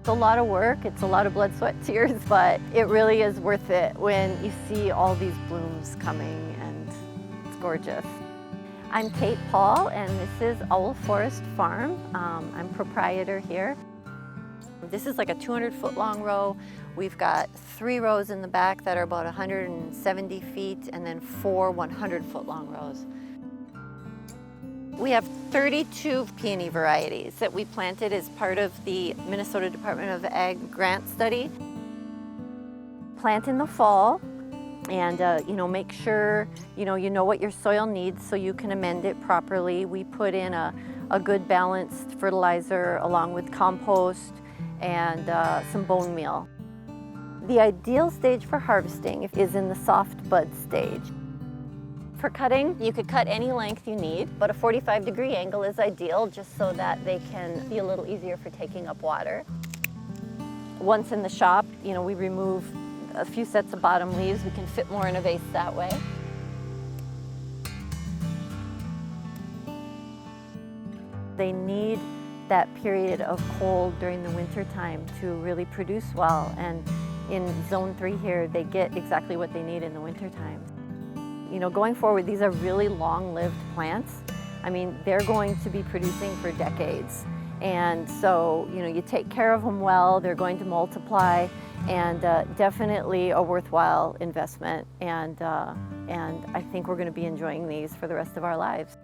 It's a lot of work, it's a lot of blood, sweat, tears, but it really is worth it when you see all these blooms coming, and it's gorgeous. I'm Kate Paul, and this is Owl Forest Farm. I'm proprietor here. This is like a 200-foot long row. We've got 3 rows in the back that are about 170 feet, and then 4 100-foot long rows. We have 32 peony varieties that we planted as part of the Minnesota Department of Ag grant study. Plant in the fall, and make sure you know what your soil needs so you can amend it properly. We put in a good balanced fertilizer along with compost and some bone meal. The ideal stage for harvesting is in the soft bud stage. For cutting, you could cut any length you need, but a 45-degree angle is ideal just so that they can be a little easier for taking up water. Once in the shop, we remove a few sets of bottom leaves. We can fit more in a vase that way. They need that period of cold during the winter time to really produce well, and in Zone 3 here, they get exactly what they need in the winter time. Going forward, these are really long-lived plants. I mean, they're going to be producing for decades. And so, you take care of them well, they're going to multiply, and definitely a worthwhile investment. And I think we're going to be enjoying these for the rest of our lives.